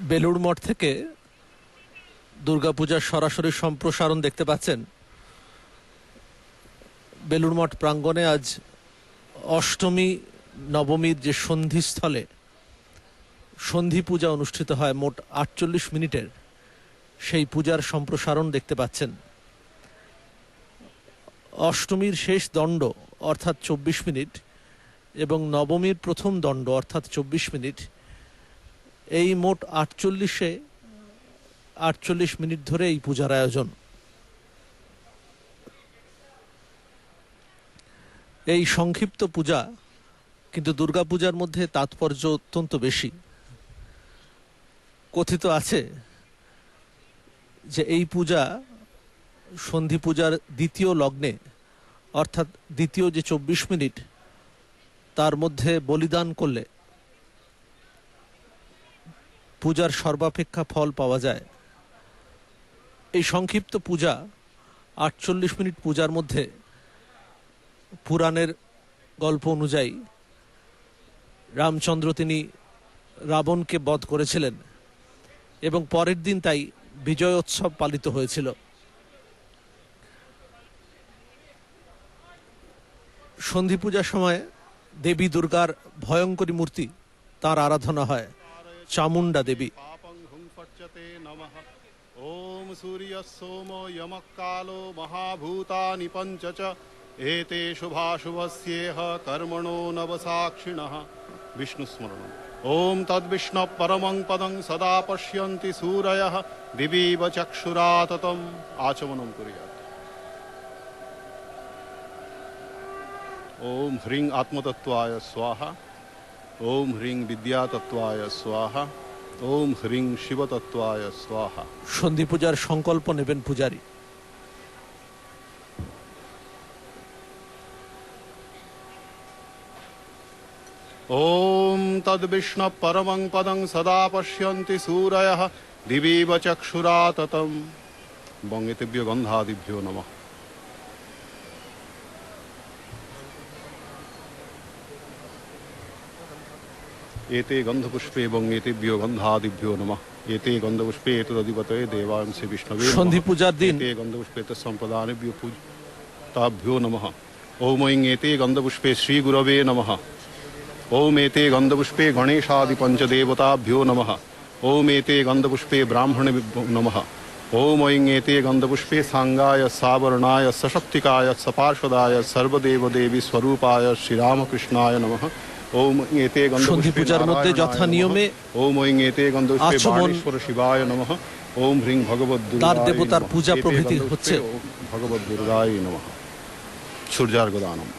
বেলুড় মঠ থেকে দুর্গাপূজার সরাসরি সম্প্রসারণ দেখতে পাচ্ছেন। বেলুড় মঠ প্রাঙ্গণে আজ অষ্টমী নবমীর যে সন্ধিস্থলে সন্ধি পূজা অনুষ্ঠিত হয় মোট ৪৮ মিনিটের, সেই পূজার সম্প্রসারণ দেখতে পাচ্ছেন। অষ্টমীর শেষ দণ্ড অর্থাৎ ২৪ মিনিট এবং নবমীর প্রথম দণ্ড অর্থাৎ ২৪ মিনিট, এই মোট ৪৮ মিনিট ধরে এই পূজার আয়োজন। এই সংক্ষিপ্ত পূজা কিন্তু দুর্গাপূজার মধ্যে তাৎপর্য অত্যন্ত বেশি। কথিত আছে যে এই পূজা সন্ধি পূজার দ্বিতীয় লগ্নে অর্থাৎ দ্বিতীয় যে ২৪ মিনিট তার মধ্যে বলিদান করলে পূজার সর্বাপেক্ষা ফল পাওয়া যায়। এই সংক্ষিপ্ত পূজা ৪৮ মিনিট পূজার মধ্যে পুরাণের গল্প অনুযায়ী রামচন্দ্র তিনি রাবণকে বধ করেছিলেন এবং পরের দিন তাই বিজয়োৎসব পালিত হয়েছিল। সন্ধি পূজার সময় দেবী দুর্গার ভয়ঙ্করী মূর্তি, তার আরাধনা হয় চামুণ্ডা দেবী। ওম সূর্য সোম যমঃ কালো মহাভূতানি পঞ্চ চ এতে শুভাশুভস্যেহ কর্মণো নবসাক্ষিণঃ। বিষ্ণুস্মরণম। ওম তদ্বিষ্ণু পরমং পদং সদা পশ্যন্তি সূরয়ঃ দিবীব চক্ষুরাততম। আচমনম কুর্যাৎ। ওম হ্রিং আত্মতত্ত্বায় স্বাহা। ওম হ্রিং বিদ্যাতত্ত্বায় স্বাহা। ওম হ্রিং শিবতত্ত্বায় স্বাহা। সন্ধি পূজার সংকল্প নেবেন পূজারী। ওম তদ্বিষ্ণু পরমং পদং সদা পশ্যন্তি সূরয়ঃ দিবীব চক্ষুরাততম। বঙ্গেতেভ্যো গন্ধাদিভ্যো নমঃ। এতে গন্ধপুষ্পে বঙ্গেতেভ্যো গন্ধাদিভ্যো নমঃ। এতে গন্ধপুষ্পে এতদধিপতয়ে দেবাংশে বিষ্ণবে নমঃ। সন্ধি পূজার দিন এতে গন্ধপুষ্পে তৎসম্প্রদানেভ্যো পূজিতাভ্যো নমঃ। ওম ঐং এতে গন্ধপুষ্পে শ্রীগুরবে নমঃ। ওম এতে গন্ধপুষ্পে গণেশাদি পঞ্চদেবতাভ্যো নমঃ। ওম এতে গন্ধপুষ্পে ব্রাহ্মণেভ্যো নমঃ। ওম ঐং এতে গন্ধপুষ্পে সাঙ্গায় সাবর্ণায় সশক্তিকায় সপার্শ্বদায় সর্বদেবদেবী স্বরূপায় শ্রীরামকৃষ্ণায় নমঃ। ওম এতে সন্ধি পূজার মধ্যে যথা নিয়মে ওম ঐং এতে গন্ধপুষ্পে বাণেশ্বর শিবায় নমঃ। ওম হ্রিং ভগবদ তার দেবতার পূজা প্রভৃতি হচ্ছে। ভগবদ দুর্গায় নমঃ। সূর্যার্ঘদানম।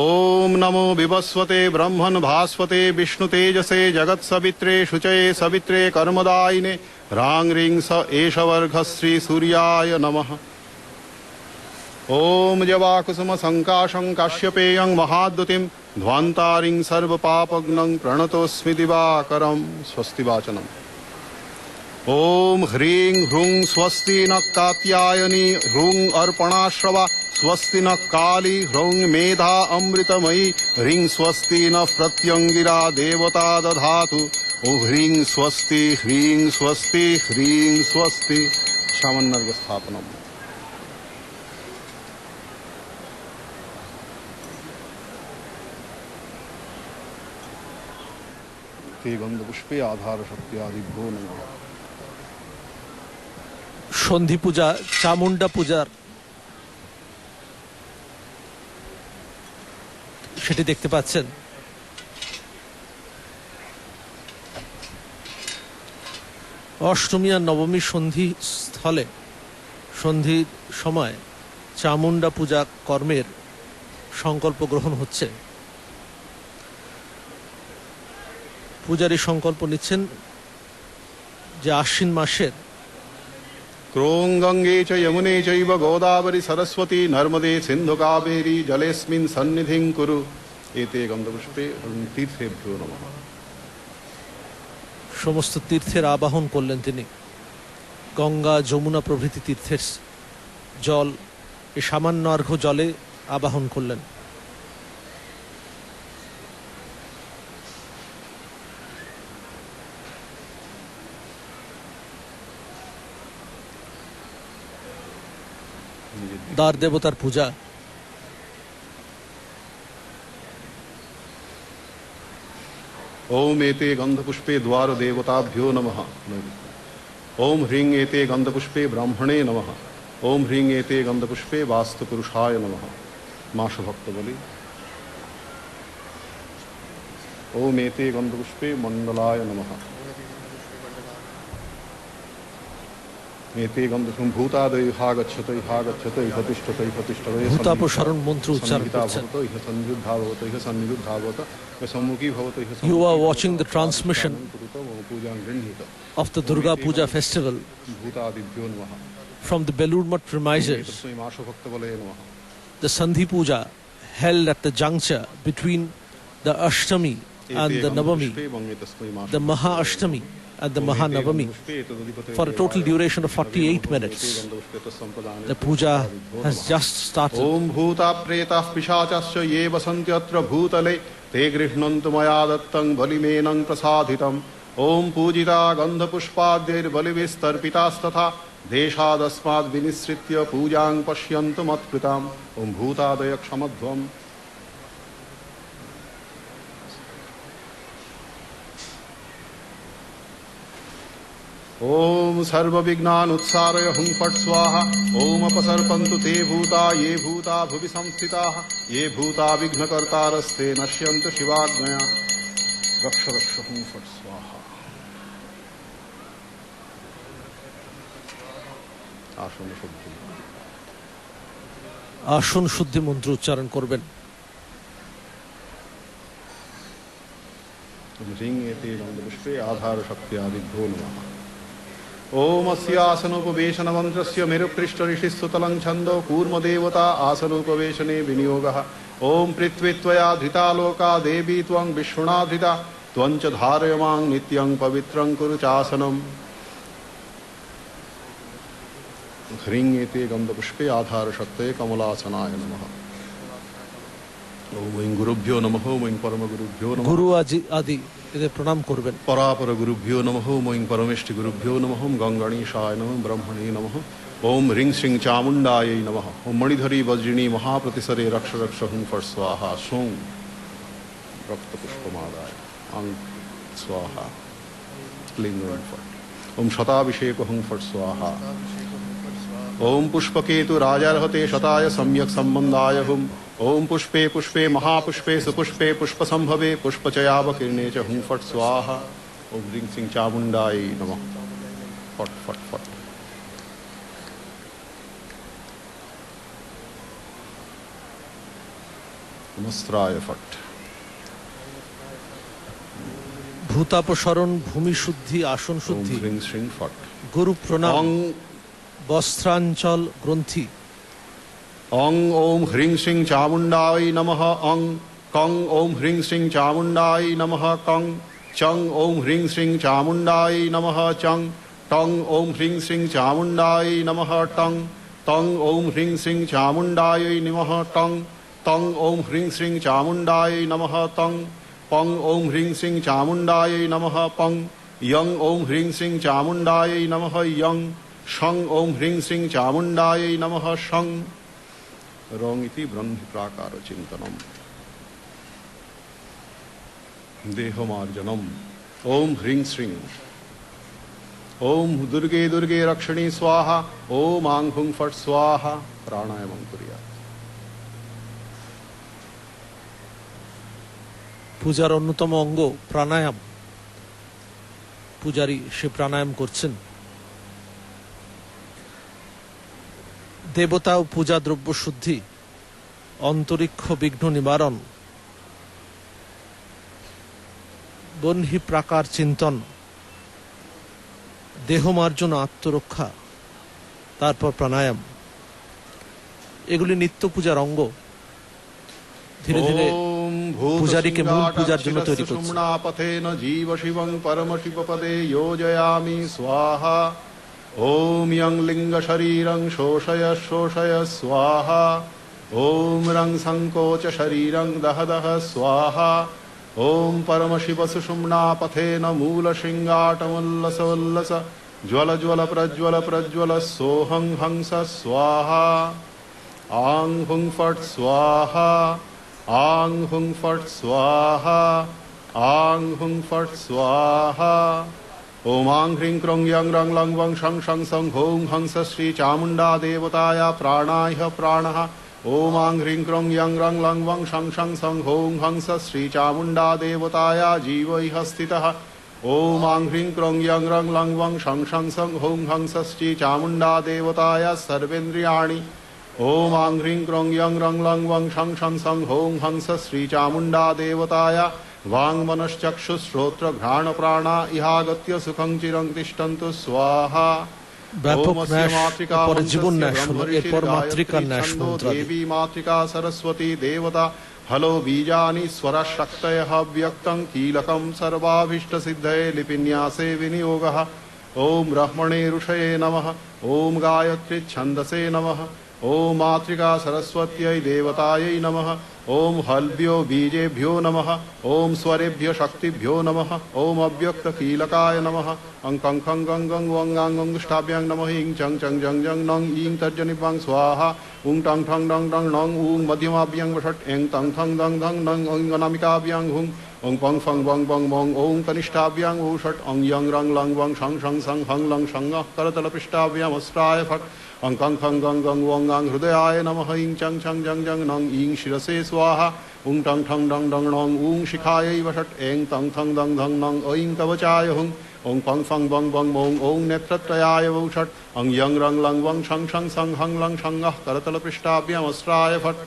ওম নমো বিবস্বতে ব্রহ্মণ ভাস্বতে বিষ্ণু তেজসে জগৎসবিত্রে শুচয়ে সবিত্রে কর্মদায়িনে রাং রিং স এষবর্ঘশ্রী সূর্যায় নমঃ। ওম জবাকুসুম সংকাশং কাশ্যপেয়ং মহাদ্যুতিম ধ্বান্তারিং সর্বপাপগ্নং প্রণতোস্মি দিবাকরম। স্বস্তি বাচনম। ওম হ্রিং হ্রুং স্বস্তি ন কাত্যায়নী হ্রুং অর্পণাশ্রবা স্বস্তি ন কালী হ্রৌং মেধা অমৃতময়ী হ্রিং স্বস্তি ন প্রত্যঙ্গিরা দেবতা দধাতু। ও হ্রিং স্বস্তি হ্রিং স্বস্তি হ্রিং স্বস্তি। সামান্যর্ঘ স্থাপনম। তে গন্ধপুষ্পে আধার শক্তিয়াদিভ্যো নমঃ। সন্ধি পূজা চামুণ্ডা পূজার সেটি দেখতে পাচ্ছেন। অষ্টমী আর নবমী সন্ধি স্থলে সন্ধির সময় চামুণ্ডা পূজা কর্মের সংকল্প গ্রহণ হচ্ছে। পূজারী সংকল্প নিচ্ছেন যে আশ্বিন মাসের ক্রোং গঙ্গে চ যমুনে চৈব গোদাবরী সরস্বতী নর্মদে সিন্ধু কাবেরী জলেস্মিন সন্নিধিং কুরু। এতে গন্ধপুষ্পে তীর্থেভ্যো নমঃ। সমস্ত তীর্থের আবাহন করলেন তিনি। গঙ্গা যমুনা প্রভৃতি তীর্থের জল এই সামান্য অর্ঘ্য জলে আবাহন করলেন। দ্বার দেবতার পূজা। ओम एते गंधपुष्पे द्वार देवताभ्यो नमः। ओम ह्रीं एते गंधपुष्पे ब्राह्मणे नमः। ओम ह्रीं एते गंधपुष्पे वास्तुपुरुषाय नमः। माश भक्त बलि। ओम एते गंधपुष्पे मंडलाय नमः। एते गंधपुष्पं भूतादय हागच्छत हागच्छत प्रतिष्ठत प्रतिष्ठत ভূতাপসারণ মন্ত্র উচ্চারণ করছেন। You are watching the transmission of the Durga Puja festival from the Belur Math premises. The Sandhi Puja held at the juncture between the Ashtami and the Navami, the Maha Ashtami and the Maha Navami, for a total duration of 48 minutes. The puja has just started. Om bhuta pretah pishachasya ye vasantyatra bhutale te grihnantu maya dattang balimenang prasadhitam. Om pujita gandha pushpadyair balivistarpitas-tatha deshadasmad vinisritya pujang pashyantu matkritam. Om bhutadaya kshamadhvam. ओम सर्व विघ्नान उत्सारय हुं फट स्वाहा। ओम अपसर्पन्तु ते भूता ये भूता भुवि संस्थिताः ये भूता विघ्नकर्तारस्ते नश्यन्तु शिवाज्ञया। रक्ष रक्ष हुं फट स्वाहा। आसन शुद्धि আসন শুদ্ধি মন্ত্র উচ্চারণ করবেন। ह्रीं एते गन्धपुष्पे आधार शक्त्यादिभ्यो नमः। ओम अस्यासनोपवेशन मंत्रस्य मेरुपृष्ठ ऋषिस्तुतलं छन्दो कूर्मदेवता आसनोपवेशने विनियोगः। ओम पृथ्वी त्वया धृता लोका देवी त्वं विष्णुना धृता त्वं च धारयमां नित्यं पवित्रं कुरु चासनम्। ह्रीं एते गन्धपुष्पे आधार शक्तये कमलासनाय नमः। ओम ऐं गुरुभ्यो नमः। ओम ऐं परमगुरुभ्यो नमः। গুরু আদি এদের প্রণাম করবেন। परापर गुरुभ्यो नमः। ओम ऐं परमेष्टि गुरुभ्यो नमः। ओम गंगणेशाय नमः। ब्रह्मणे नमः। ओम ह्रीं श्रीं चामुण्डायै नमः। ओम मणिधरी वज्रिणी महाप्रतिसरे रक्ष रक्ष हुं फट स्वाहा। सों रक्तपुष्पमादाय अंग स्वाहा क्लीं हुं फट। ओम शताभिषेक हुं फट स्वाहा। ओम पुष्पकेतु राजार्हते शताय सम्यक संबंधाय हुं। ओम पुष्पे पुष्पे महापुष्पे सुपुष्पे पुष्पसंभवे पुष्पचयावकीर्णे च हुं फट स्वाहा। ओम ह्रीं श्रीं चामुण्डायै नमः। फट फट फट। नमस्त्राय फट। ভূতাপসরণ, ভূমি শুদ্ধি, আসন ओम শুদ্ধি, ह्रीं श्रीं फट। গুরু প্রণাম, ओं বস্ত্রাঞ্চল গ্রন্থি। ओं ओम ह्रीं श्रीं चामुण्डायै नमः। ओं कं ओम ह्रीं श्रीं चामुण्डायै नमः। कं चं ओम ह्रीं श्रीं चामुण्डायै नमः। चं टं ओम ह्रीं श्रीं चामुण्डायै नमः। टं तं ओम ह्रीं श्रीं चामुण्डायै नमः। टं तं ओम ह्रीं श्रीं चामुण्डायै नमः। तं पं ओम ह्रीं श्रीं चामुण्डायै नमः। पं यं ओम ह्रीं श्रीं चामुण्डायै नमः। यं शं ओम ह्रीं श्रीं चामुण्डायै नमः। शं रौंग इति ब्रह्म प्राकार चिंतनम। देहमार्जनम। ओम ह्रीं श्रीं ओम दुर्गे दुर्गे रक्षिणी स्वाहा। ओम आंग हुं फट स्वाहा। प्राणायामं कुर्यात्। পূজার অন্যতম অঙ্গ প্রাণায়াম। পূজারী সে প্রাণায়াম করছেন। দেবতা ও পূজা দ্রব্য শুদ্ধি, অন্তরিক্ষ বিঘ্ন নিবারণ, বহ্নি প্রাকার চিন্তন, দেহমার্জন, আত্মরক্ষা, তারপর প্রাণায়াম, এগুলি নিত্য পূজার অঙ্গ। ধীরে ধীরে পূজারীকে মূল পূজার জন্য তৈরি করছে। পথেন জীব শিবং পরম শিব পদে যোজয়ামি স্বাহা। ओम यं लिंग शरीरं शोषय शोषय स्वाहा। ओम रं संकोच शरीरं दह दह स्वाहा। ओम परम शिव सुषुम्ना पथेन मूल श्रृंगाटमुल्लस उल्लस ज्वल ज्वल प्रज्वल प्रज्वल सोहं हंस स्वाहा आं हुं फट् स्वाहा आं हुं फट् स्वाहा आं हुं फट् स्वाहा ओम आं ह्रीं क्रों यं रं लं वं शं शं सं हों हंस श्री चामुण्डा देवताय प्राणाय प्राणः ओम आं ह्रीं क्रों यं रं लं वं शं शं सं हों हंस श्री चामुण्डा देवताय जीवैः स्थितः ओम आं ह्रीं क्रों यं रं लं वं शं शं सं हों हंस श्री चामुण्डा देवताय सर्वेन्द्रियाणि ओम आं ह्रीं क्रों यं रं लं वं शं शं सं हों हंस श्री चामुण्डा देवताय वांग मनश्चक्षुश्रोत्र घ्राण प्राणा इहागत्य सुखं चिरं तिष्ठन्तु स्वाहा ব্যাপক ओमस्य ন্যাস, मातृका এরপরে वंशस्य জীবন ন্যাস হলো, ब्रह्मऋषिर् এরপর মাতৃকার गायत्री ন্যাস छन्दो মন্ত্রাদি। देवी मातृका सरस्वती देवता हलो बीजानि स्वरशक्तयः व्यक्तं कीलकं सर्वाभीष्टसिद्धये लिपिन्यासे विनियोगः ओम ब्रह्मणे ऋषये नमः ओम गायत्री छन्दसे नमः ओम मातृका सरस्वत्यै देवतायै नमः ओम हल्भ्यो बीजेभ्यो नमः ओम स्वरेभ्यो शक्तिभ्यो नमः ओम अव्यक्त कीलकाय नमः अंग कंग खंग गंग गंग वंग अंग अंगुष्ठाभ्यां नमः ईं चंग चंग जंग जंग नंग ईं तर्जनिभ्यां स्वाहा ऊं टंग ठंग डंग डंग नंग ऊं मध्यमाभ्यां वषट् एं तंग थंग दंग धंग नंग अंग अनामिकाभ्यां हुं ओं पंग फंग बंग बंग मोंग ओं कनिष्ठाभ्यां ऊ षट् अंग यंग रंग लंग वंग शं शं सं हंग लंग शंग करतलपृष्ठाभ्यां अस्त्राय फट् अंग कंग खंग गंग गंग वंग अंग हृदयाय नमः ईं चंग छंग जंग जंग नंग ईं शिरसे स्वाहा ऊं टंग ठंग डंग डंग नंग ऊं शिखायै वषट् एं तंग थंग दंग धंग नंग ऐं कवचाय हुं ओं पंग फंग बंग बंग मोंग ओं नेत्रत्रयाय वौ षट् अंग यंग रंग लंग वंग शं शं सं हंग लंग शंग करतलपृष्ठाभ्याम् अस्त्राय फट्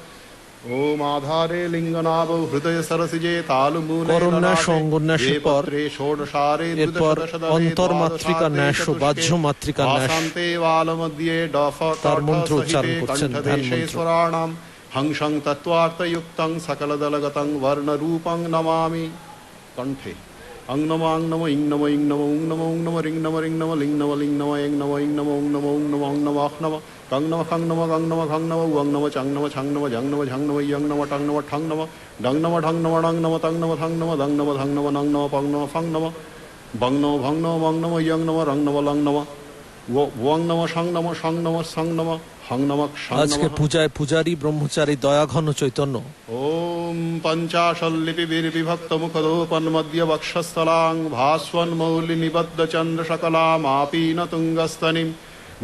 ओम आधारे लिंगनाभ हृदय सरसिजे तालुमूले করন্যাস ও অঙ্গন্যাসের পর षोडशारे এরপর অন্তর্মাতৃকা ন্যাস ও বাহ্য মাতৃকা ন্যাস, आसान्ते वालमध्ये डफ তার মন্ত্র सहिते উচ্চারণ করছেন, ধ্যান মন্ত্র। कण्ठदेशेश्वराणां हंसं तत्त्वार्थयुक्तं सकलदलगतं वर्णरूपं नमामि कंठे अंग नम अंग नम इंग नम इंग नम उंग नम उंग नम रिंग नम लिंग नम लिंग नम एंग नम इंग नम उंग नम उंग नम अंग नम अख नम कंग नम खंग नम गंग नम खंग नम उंग नम चंग नम छंग नम जंग नम झंग नम यंग नम टंग नम ठंग नम डंग नम ढंग नम डंग नम तंग नम थंग नम दंग नम धंग नम नंग नम पंग नम फंग नम बंग नम भंग नम मंग नम यंग नम रंग नम लंग नम वंग नम शंग नम संग नम संग नम हंग नम क्षंग আজকে नम পূজায় পূজারী ব্রহ্মচারী দয়াঘন চৈতন্য ओम पंचाशल्लिपिर्विभक्तमुखदोपन्मध्य वक्षस्थलां भास्वन्मौलिनिबद्ध चन्द्रशकलामापीन तुङ्गस्तनिं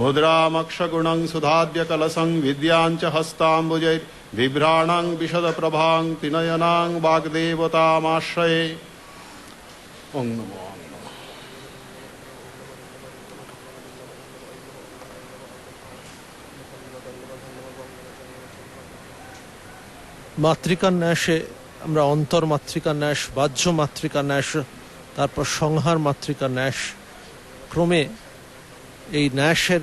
मुद्रामक्षगुणं सुधाद्य कलसं विद्यां च हस्ताम्बुजैर्बिभ्राणां विशदप्रभां त्रिनयनां वाग्देवतामाश्रये ओं नमो মাতৃকার ন্যাসে আমরা অন্তর মাতৃকা ন্যাস, বাহ্য মাতৃকা ন্যাস, তারপর সংহার মাতৃকা ন্যাস, ক্রমে এই ন্যাসের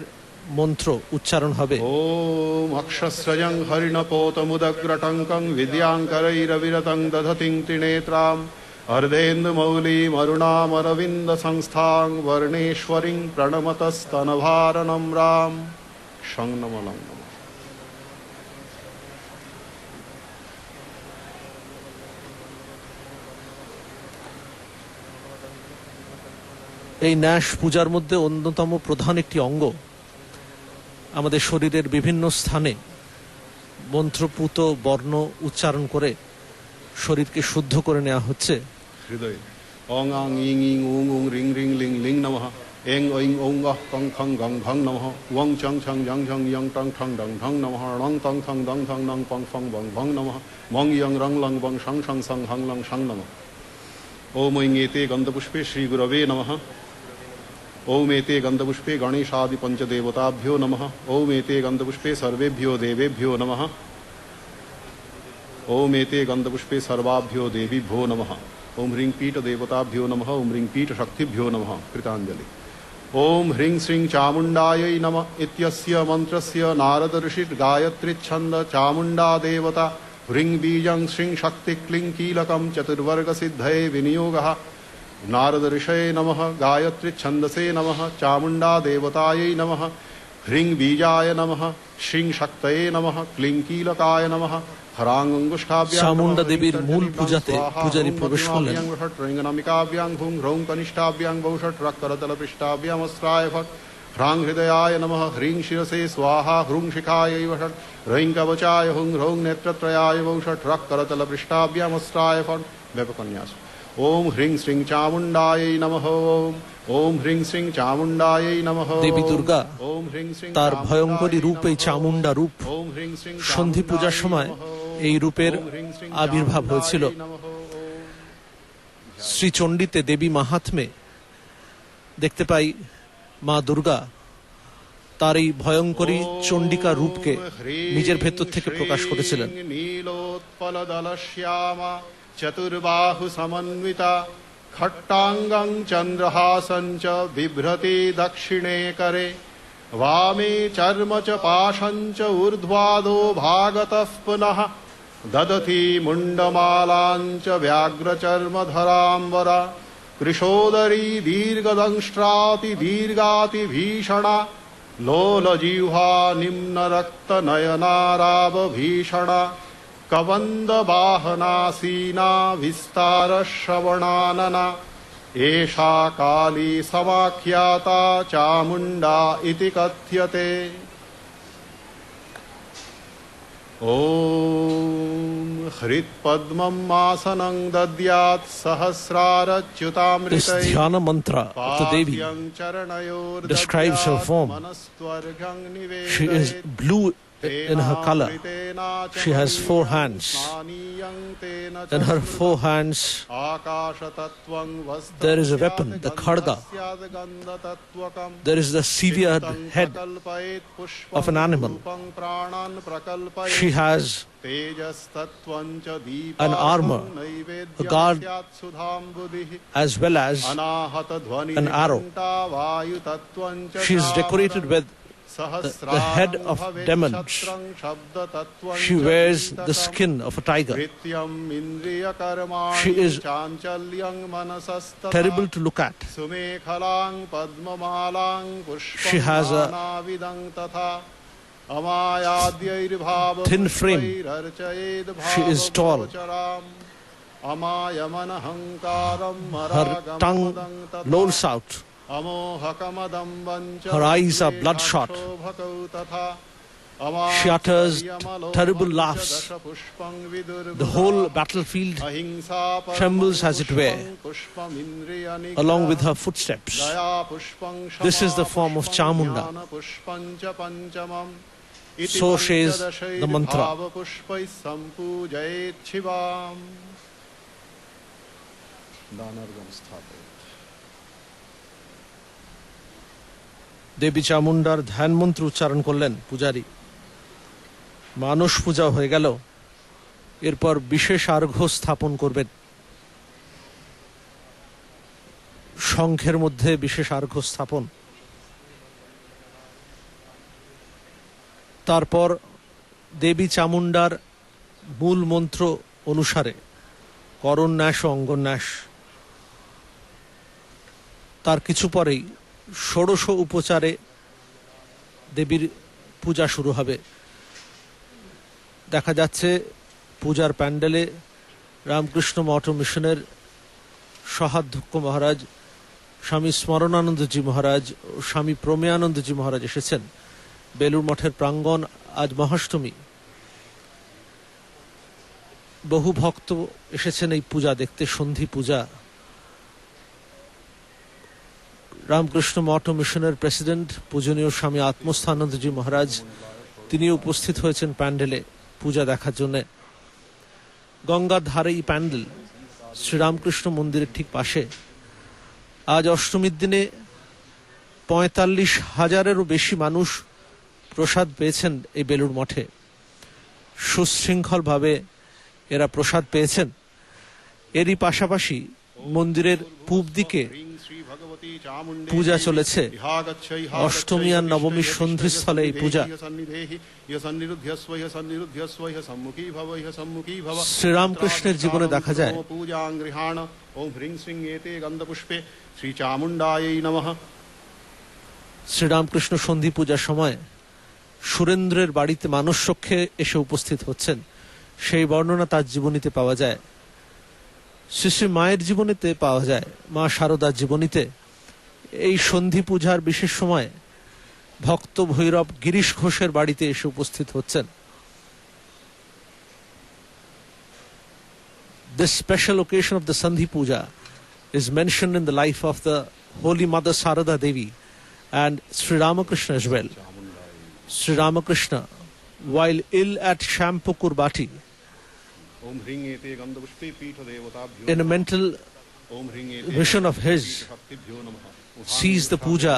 মন্ত্র উচ্চারণ হবে। ओम अक्षस्रजं हरिणपोतमुदग्रटङ्कं विद्याङ्करैरविरतं दधतिं त्रिनेत्रां अर्धेन्दुमौलिमरुणामरविन्दसंस्थां वर्णेश्वरीं प्रणमतस्तनभारनम्रां शं नमः लं नमः এই ন্যাস পূজার মধ্যে অন্যতম প্রধান একটি অঙ্গ। আমাদের শরীরের বিভিন্ন স্থানে মন্ত্রপুত বর্ণ উচ্চারণ করে শরীরকে শুদ্ধ করে নেওয়া হচ্ছে। हृदय ओं आं ईं ईं ऊं ऊं रिं रिं लिं लिं नमः एं ऐं ओं अः कं खं गं घं नमः वं चं छं जं झं यं टं ठं डं ढं नमः णं तं थं दं थं नं पं फं वं भं नमः मं यं रं लं वं शं शं सं हं लं शं नमः ओम ऐं एते गन्धपुष्पे श्रीगुरवे नमः ओम एते गन्धपुष्पे गणेशादि पंचदेवताभ्यो नमः ओम एते गन्धपुष्पे सर्वेभ्यो देवेभ्यो नमः ओम एते गन्धपुष्पे सर्वाभ्यो देवीभ्यो नमः ओम ह्रीं पीठ देवताभ्यो नमः ओम ह्रीं पीठ शक्तिभ्यो नमः कृतांजलि ओम ह्रीं श्रीं चामुण्डायै नमः इत्यस्य मन्त्रस्य नारद ऋषिर् गायत्री छन्द चामुण्डा देवता ह्रीं बीजं श्रीं शक्ति क्लीं कीलकं चतुर्वर्ग सिद्धये विनियोगः नारद ऋषये नमः गायत्री छन्दसे नमः चामुण्डा देवतायै नमः ह्रीं बीजाय नमः श्रीं शक्तये नमः क्लीं कीलकाय नमः हरांगुष्ठाभ्यां চামুণ্ডা দেবীর মূল পূজাতে পূজারী প্রবেশ করলেন। ह्रींगनमिकाभ्यां हुं ह्रौं कनिष्ठाभ्यां बहुषट् रक्करतलपृष्ठाभ्यां अस्त्राय फट् ह्रां हृदयाय नमः ह्रीं शिरसे स्वाहा ह्रूं शिखाय वषट् ह्रीं कवचाय हुं ह्रौं नेत्रत्रयाय बहुषट् रक्करतलपृष्ठाभ्यां अस्त्राय फट् व्यापकन्यास। ओम ह्रीं श्रीं चामुण्डायै नमः। ओम ह्रीं श्रीं चामुण्डायै नमः। দেবী দুর্গা ओम ह्रीं श्रीं তার ভয়ঙ্করী রূপ এই চামুণ্ডা রূপ। ओम ह्रीं श्रीं সন্ধি পূজার সময় এই রূপের আবির্ভাব হয়েছিল। শ্রীচণ্ডীতে দেবী মাহাত্মে দেখতে পাই মা দুর্গা তার এই ভয়ঙ্করী চণ্ডিকা রূপকে নিজের ভেতর থেকে প্রকাশ করেছিলেন। নীলোৎপলদলশ্যামা চতুর্বাহু সমন্বিতা খট্টাঙ্গং চন্দ্রহাসং চ বিভ্রতি দক্ষিণে করে वामे चर्म च पाशं च ऊर्ध्वादो भागतः पुनः ददति मुण्डमालां च व्याघ्रचर्मधराम्बरा कृशोदरी दीर्घदंष्ट्राति दीर्घाति भीषणा लोलजिह्वा निम्नरक्तनयनाराव भीषणा कबन्दवाहनासीना विस्तारश्रवणानना एषा काली समाख्याता चामुण्डा इति कथ्यते। ॐ हृत्पद्मं आसनं दद्यात् सहस्रारच्युतामृतैः ध्यान mantra of the Devi describes her form. She is blue in her color. She has 4 hands. In her 4 hands there is a weapon, the khadga. There is the severed head of an animal. She has an armor, a guard, as well as an arrow. She is decorated with the head of demons. She wears the skin of a tiger. She is terrible to look at. She has a thin frame. She is tall. Her tongue lolls out. Her eyes are bloodshot. She utters terrible laughs. The whole battlefield trembles as it were, along with her footsteps. This is the form of Chamunda. So says the mantra. দেবী চামুণ্ডার ধ্যান মন্ত্র উচ্চারণ করলেন পূজারী। মানস পূজা হয়ে গেল, এরপর বিশেষ আর্ঘ্য স্থাপন করবেন। শঙ্খের মধ্যে বিশেষ আর্ঘ্য স্থাপন। তারপর দেবী চামুণ্ডার মূল মন্ত্র অনুসারে করন্যাস ও অঙ্গন্যাস। তার কিছু পরেই ষোড়শ উপচারে দেবীর পূজা শুরু হবে। দেখা যাচ্ছে পূজার প্যান্ডেলে রামকৃষ্ণ মঠ মিশনের সহাধ্যক্ষ মহারাজ স্বামী স্মরণানন্দজি মহারাজ ও স্বামী প্রমেয়ানন্দজি মহারাজ এসেছেন। বেলুড় মঠের প্রাঙ্গণ আজ মহাষ্টমী। বহু ভক্ত এসেছেন এই পূজা দেখতে, সন্ধি পূজা। রামকৃষ্ণ মঠ মিশনের প্রেসিডেন্ট পূজনীয় স্বামী আত্মস্থানন্দজি মহারাজ তিনি উপস্থিত হয়েছেন প্যান্ডেলে পূজা দেখার জন্য। গঙ্গার ধারে এই প্যান্ডেল শ্রীরামকৃষ্ণ মন্দিরের ঠিক পাশে। আজ অষ্টমীর দিনে 45,000-এরও বেশি মানুষ প্রসাদ পেয়েছেন এই বেলুড় মঠে। সুশৃঙ্খলভাবে এরা প্রসাদ পেয়েছেন। এরই পাশাপাশি মন্দিরের পূব দিকে পূজা চলেছে। অষ্টমী আর নবমীর সন্ধিস্থলে এই পূজা। শ্রীরামকৃষ্ণের জীবনে দেখা যায় ওম হ্রিং শ্রীং এতে গন্ধপুষ্পে শ্রী চামুণ্ডাयै নমঃ। শ্রীরামকৃষ্ণ সন্ধি পূজার সময় সুরেন্দ্রের বাড়িতে মানস রক্ষে এসে উপস্থিত হচ্ছেন, সেই বর্ণনা তার জীবনীতে পাওয়া যায়। শ্রী শ্রী মায়ের জীবনীতে পাওয়া যায়, মা শারদার জীবনীতে এই সন্ধি পূজার বিশেষ সময় ভক্ত ভৈরব গিরিশ ঘোষের বাড়িতে এসে উপস্থিত হচ্ছেন। This special occasion of the Sandhi Puja is mentioned in the life of the Holy Mother Sarada Devi and Sri Ramakrishna as well. Sri Ramakrishna, while ill at Shampukur Bati, ओम ह्रीं एते गंधपुष्पे पीठ देवताभ्यो in a mental ओम ह्रीं एते vision of his, शक्तिभ्यो नमः sees the puja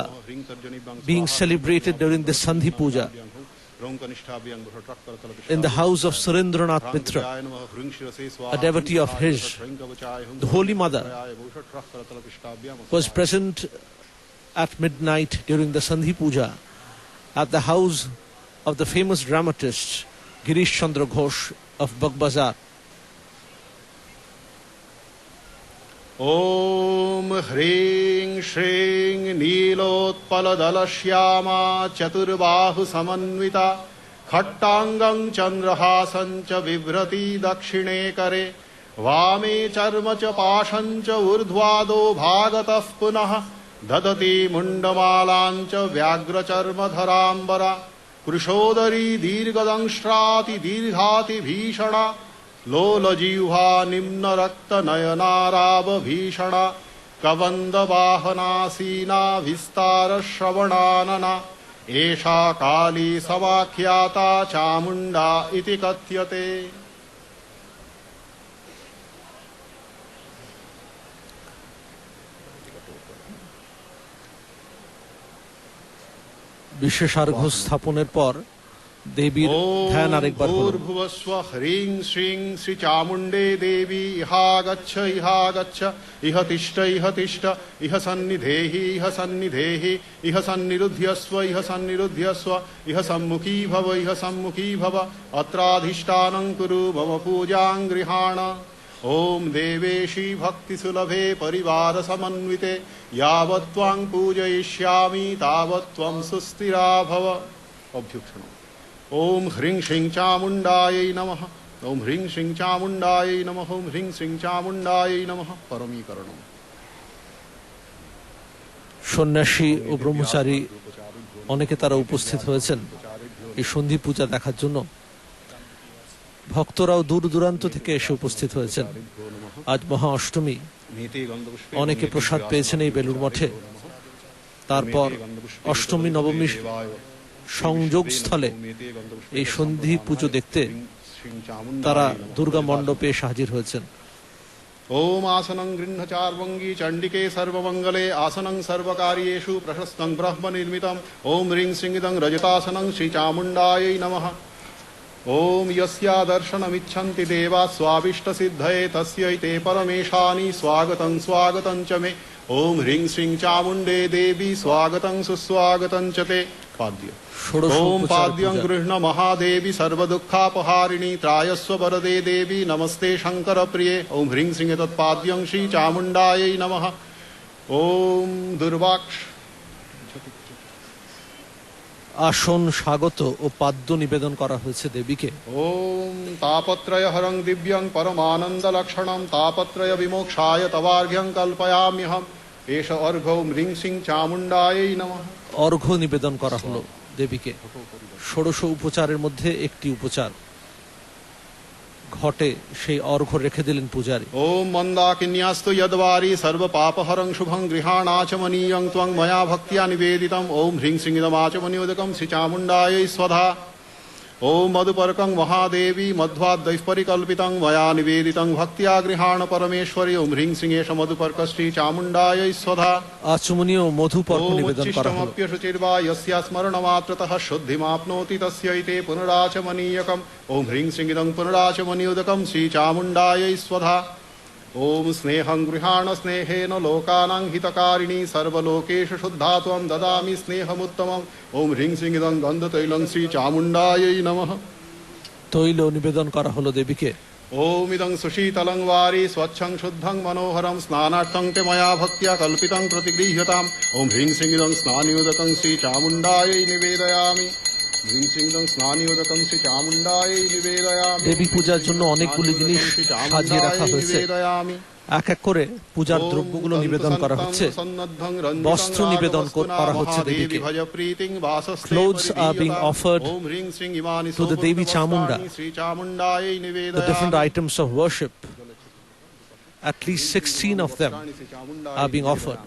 being celebrated during the Sandhi Puja in the house of Surendranath Mitra, a devotee of his. The Holy Mother was present at midnight during the Sandhi Puja at the house of the famous dramatist Girish Chandra Ghosh of Bagbazar. ओम ह्रीं श्रीं नीलोत्पलदलश्यामा चतुर्बाहु समन्विता खट्टांगं चंद्रहासं च बिभ्रति दक्षिणे करे वामे चर्म च पाशं च ऊर्ध्वादो भागतः पुनः ददति मुण्डमालां च व्याघ्रचर्मधराम्बरा कृशोदरी दीर्घदंष्ट्राति दीर्घाति भीषणा लोलजिह्वा निम्नरक्तनयनाराव भीषणा कबन्धवाहनासीना विस्तारश्रवणानना एषा काली समाख्याता चामुण्डा इति कथ्यते। বিশেষার্ঘ স্থাপনের পর দেবীর ধ্যান আরেকবার হলো। ভূর্ভুবস্ব হ্রিং শ্রিং শ্রী চামুণ্ডে দেবী ইহাগচ্ছ ইহাগচ্ছ ইহ তিষ্ঠ ইহ তিষ্ঠ ইহ সন্নিধেহি ইহ সন্নিধেহি ইহ সন্নিরুধ্যস্ব ইহ সন্নিরুধ্যস্ব ইহ সম্মুখী ভব ইহ সম্মুখী ভব অত্রাধিষ্ঠানং কুরু মম পূজাং গৃহাণ। ओम देवेशी भक्ति सुलभे परिवार समन्विते यावत् त्वां पूजयिष्यामि तावत् त्वं सुस्थिरा भव। अभ्युक्षण ओम ह्रीं श्रीं चामुण्डायै नमः ओम ह्रीं श्रीं चामुण्डायै नमः ओम ह्रीं श्रीं चामुण्डायै नमः। परमीकरणम् সন্ন্যাসী ও ব্রহ্মচারী অনেকে তারা উপস্থিত হয়েছেন এই সন্ধি পূজা দেখার জন্য। ভক্তরাও দূর দূরান্ত থেকে এসে উপস্থিত হয়েছেন। আজ মহা অষ্টমী, অনেকে প্রসাদ পেয়েছেন এই বেলুড় মঠে। তারপর অষ্টমী নবমী সংযোগ স্থলে এই সন্ধি পুজো দেখতে তারা দুর্গা মণ্ডপে এসে হাজির হয়েছেন। ओम आसनं गृह्ण चार्वंगी चंडिके सर्वमंगले आसनं सर्वकार्येषु प्रशस्तं ब्रह्म निर्मितम्। ओम ह्रीं श्रीं इदं रजतासनं श्री चामुण्डायै नमः। ओम यस्या दर्शनमिच्छन्ति देवा स्वाभीष्टसिद्धये तस्यै ते परमेशानि स्वागतं स्वागतं च मे। ओम ह्रीं श्रीं चामुण्डे देवी स्वागतं सुस्वागतं च ते। पाद्य ओम पाद्यं गृह्ण महादेवी सर्वदुःखापहारिणी त्रायस्व वरदे देवी नमस्ते शंकर प्रिये। ओम ह्रीं श्रीं तत्पाद्यं श्री चामुण्डायै नमः। ओम दुर्वाक्ष আসন স্বাগত ও পাদ্য নিবেদন করা হয়েছে দেবীকে। ओम तापत्रय हरं दिव्यं परमानंद लक्षणं तापत्रय विमोक्षाय तवार्घ्यं कल्पयाम्यहम्। एष अर्घ्यो ह्रीं श्रीं चामुण्डायै नमः। অর্ঘ্য নিবেদন করা হলো দেবীকে। ষোড়শ উপচারের মধ্যে একটি উপচার ঘটে, সেই অর্ঘ্য রেখে দিলেন পূজারী। ओम मंदाकिन्यास्तु यद्वारी सर्व पापहरं शुभं गृहाणाचमनीयं त्वं मया भक्त्या निवेदितम्। ओम ह्रीं श्रीं इदमाचमनीयोदकं श्री चामुण्डायै स्वधा। ओम मधुपर्कं महादेवी मध्वाद्वैः परिकल्पितं मया निवेदितं भक्त्या गृहाण परमेश्वरी। ओम ह्रीं श्रीं एष मधुपर्क श्री चामुण्डायै स्वधा। আচমনীয় মধুপর্ক ओम নিবেদন করা হলো। उच्चिष्टमप्यशुचिर्वा यस्या स्मरणमात्रतः शुद्धिमाप्नोति तस्यै ते पुनराचमनीयकम्। ओम ह्रीं श्रीं इदं पुनराचमनीयोदकं श्री चामुण्डायै स्वधा। ओम स्नेहं गृहाण स्नेहेन लोकानां हितकारिणी सर्वलोकेषु शुद्धा त्वं ददामि स्नेहमुत्तमम्। ओम ह्रीं श्रीं इदं गन्धतैलं श्री चामुण्डायै नमः। তৈল নিবেদন করা হলো দেবীকে। ओम इदं सुशीतलं वारि स्वच्छं शुद्धं मनोहरं स्नानार्थं ते मया भक्त्या कल्पितं प्रतिगृह्यताम् ओम ह्रीं श्रीं इदं स्नानयोदकं श्रीचामुण्डायै निवेदयामि ह्रीं श्रीं इदं स्नानयोदकं श्रीचामुण्डायै निवेदयामि দেবী পূজার জন্য অনেকগুলি জিনিস সাজিয়ে রাখা হয়েছে। निवेदयामि এক এক করে পূজার দ্রব্যগুলো নিবেদন করা হচ্ছে। বস্ত্র নিবেদন করা হচ্ছে দেবীকে। Clothes are being offered to the Devi Chamunda. The different items of worship, at least 16 of them are being offered.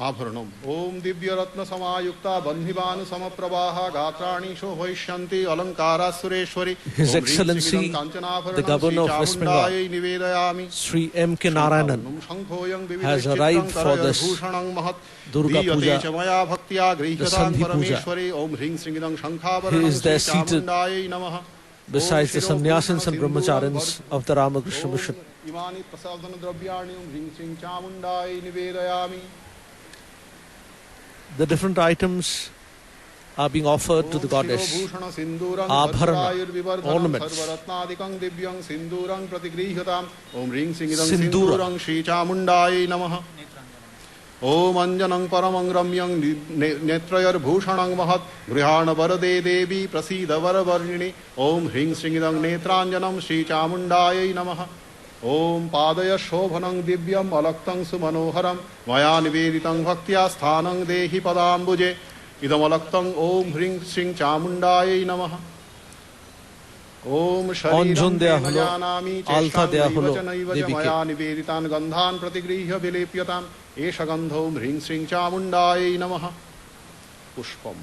आभरणम Om Divya Ratna समायुक्ता बंधिवानु समप्रवाह गात्राणि शोभयिष्यन्ति अलंकारा Sureshwari His Excellency, the Governor of West Bengal, Sri M.K. Narayanan, has arrived for this Durga Puja, the Sandhi Puja. He is there seated besides the sannyasins and brahmacharins of the Ramakrishna Mission. The different items are being offered to the goddess. Abharana, ornaments, Sindura, ओम अंजनं परमं रम्यं नेत्रयर्भूषणं महत् गृहाण वरदे देवी प्रसीद वरवर्णिनि ओम ह्रीं श्रीं इदं नेत्राञ्जनं श्रीचामुण्डायै नमः ओम पादय शोभनं दिव्यम् अलक्तं सुमनोहरं मया निवेदितं भक्त्या स्थानं देहि पदाम्बुजे इदमलक्तं ओम ह्रीं श्रीं चामुण्डायै नमः ओम অঞ্জন দেয়া হলো, আলতা দেয়া হলো দেবীকে। मया निवेदितान् गन्धान् प्रतिगृह्य विलेप्यताम् एष गन्धो ह्रीं श्रीं चामुण्डायै नमः पुष्पम्